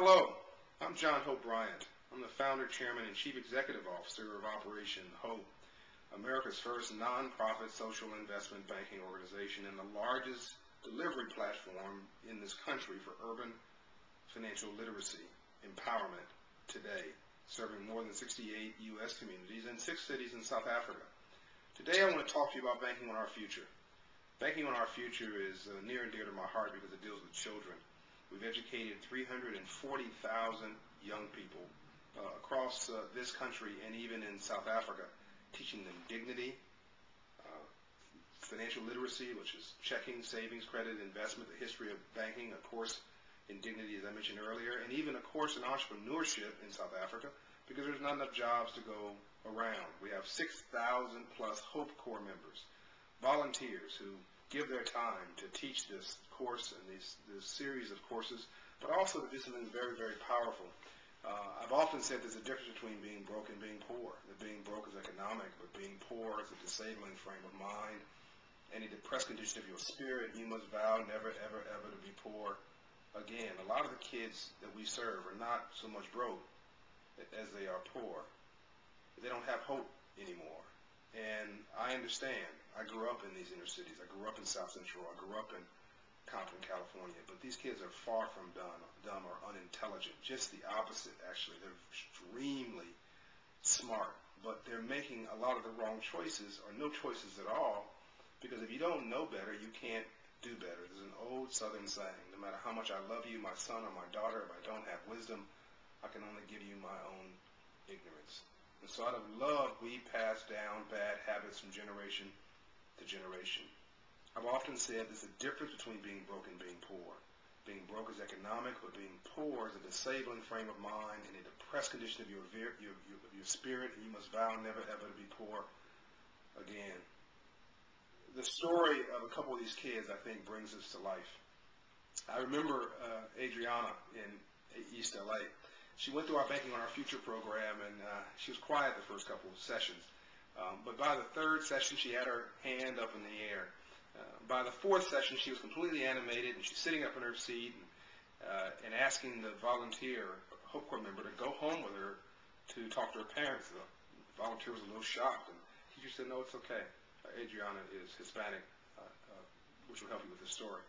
Hello, I'm John Hope Bryant. I'm the founder, chairman, and chief executive officer of Operation Hope, America's first nonprofit social investment banking organization and the largest delivery platform in this country for urban financial literacy empowerment today, serving more than 68 U.S. communities and 6 cities in South Africa. Today I want to talk to you about banking on our future. Banking on our future is near and dear to my heart because it deals with children. We've educated 340,000 young people across this country and even in South Africa, teaching them dignity, financial literacy, which is checking, savings, credit, investment, the history of banking, a course in dignity, as I mentioned earlier, and even a course in entrepreneurship in South Africa, because there's not enough jobs to go around. We have 6,000 plus Hope Corps members, volunteers who give their time to teach this course and this series of courses, but also to do something very, very powerful. I've often said there's a difference between being broke and being poor. That being broke is economic, but being poor is a disabling frame of mind. Any depressed condition of your spirit, you must vow never, ever, ever to be poor again. A lot of the kids that we serve are not so much broke as they are poor. They don't have hope anymore. And I understand. I grew up in these inner cities. I grew up in South Central. I grew up in Compton, California. But these kids are far from dumb or unintelligent. Just the opposite, actually. They're extremely smart. But they're making a lot of the wrong choices or no choices at all, because if you don't know better, you can't do better. There's an old Southern saying, no matter how much I love you, my son or my daughter, if I don't have wisdom, I can only give you my own ignorance. And so out of love, we pass down bad habits from generation to generation. I've often said there's a difference between being broke and being poor. Being broke is economic, but being poor is a disabling frame of mind and a depressed condition of your spirit, and you must vow never ever to be poor again. The story of a couple of these kids, I think, brings this to life. I remember Adriana in East LA. She went through our Banking on Our Future program, and she was quiet the first couple of sessions. But by the third session, she had her hand up in the air. By the fourth session, she was completely animated, and she's sitting up in her seat and asking the volunteer, Hope Corps member, to go home with her to talk to her parents. The volunteer was a little shocked, and the teacher said, no, it's okay. Adriana is Hispanic, which will help you with the story.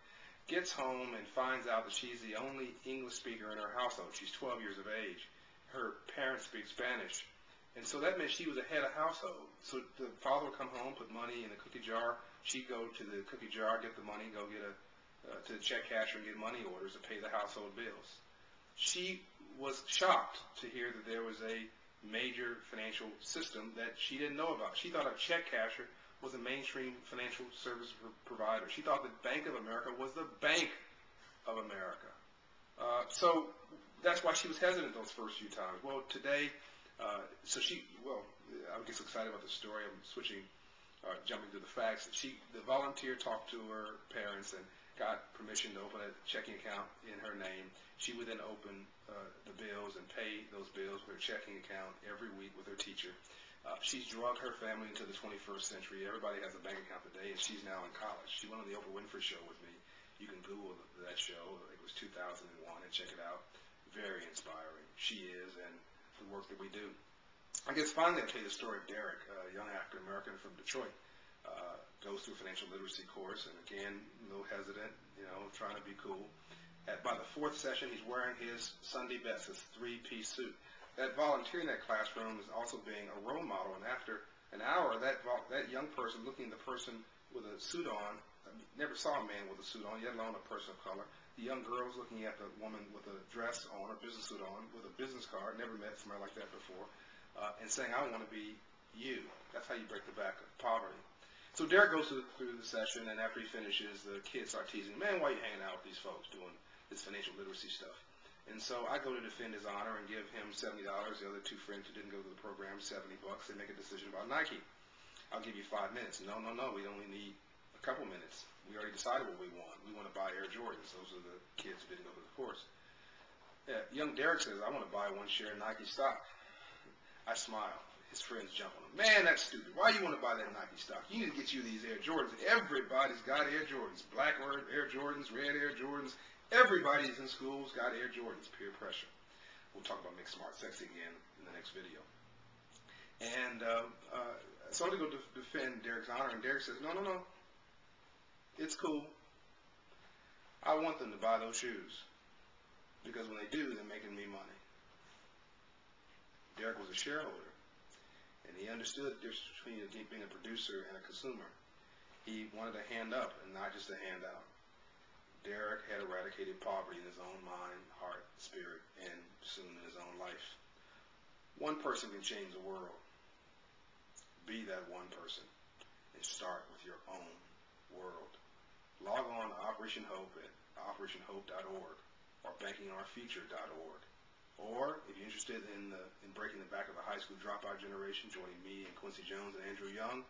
Gets home and finds out that she's the only English speaker in her household. She's 12 years of age. Her parents speak Spanish. And so that meant she was a head of household. So the father would come home, put money in the cookie jar. She'd go to the cookie jar, get the money, go get to the check casher and get money orders to pay the household bills. She was shocked to hear that there was a major financial system that she didn't know about. She thought a check casher was a mainstream financial service provider. She thought that Bank of America was the Bank of America. So that's why she was hesitant those first few times. Well, today, I get so excited about the story. I'm jumping to the facts. The volunteer talked to her parents and got permission to open a checking account in her name. She would then open the bills and pay those bills with her checking account every week with her teacher. She's drugged her family into the 21st century. Everybody has a bank account today, and she's now in college. She went on the Oprah Winfrey Show with me. You can Google that show. It was 2001, and check it out. Very inspiring. She is, and the work that we do. I guess finally I'll tell you the story of Derek, a young African-American from Detroit. Goes through a financial literacy course, and again, a little hesitant, trying to be cool. By the fourth session, he's wearing his Sunday best, his 3-piece suit. That volunteer in that classroom is also being a role model, and after an hour, that young person looking at the person with a suit on, never saw a man with a suit on, yet alone a person of color. The young girl is looking at the woman with a dress on, a business suit on, with a business card, never met somebody like that before, and saying, I want to be you. That's how you break the back of poverty. So Derek goes through the session, and after he finishes, the kids start teasing, man, why are you hanging out with these folks doing this financial literacy stuff? And so I go to defend his honor and give him $70. The other 2 friends who didn't go to the program, $70. They make a decision about Nike. I'll give you 5 minutes. No, we only need a couple minutes. We already decided what we want. We want to buy Air Jordans. Those are the kids who didn't go to the course. Young Derek says, I want to buy 1 share of Nike stock. I smile. His friends jump on him. Man, that's stupid. Why do you want to buy that Nike stock? You need to get you these Air Jordans. Everybody's got Air Jordans. Black Air Jordans, red Air Jordans, Everybody's in schools got Air Jordans, peer pressure. We'll talk about Make Smart Sexy again in the next video. And so I'm going to go defend Derek's honor, and Derek says, no, it's cool. I want them to buy those shoes, because when they do, they're making me money. Derek was a shareholder, and he understood the difference between being a producer and a consumer. He wanted a hand up and not just a handout. Derek had eradicated poverty in his own mind, heart, spirit, and soon in his own life. One person can change the world. Be that one person and start with your own world. Log on to Operation Hope at operationhope.org or bankingourfuture.org. Or if you're interested in breaking the back of the high school dropout generation, joining me and Quincy Jones and Andrew Young,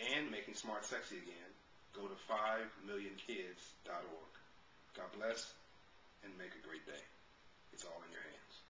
and making smart sexy again, go to 5millionkids.org. God bless, and make a great day.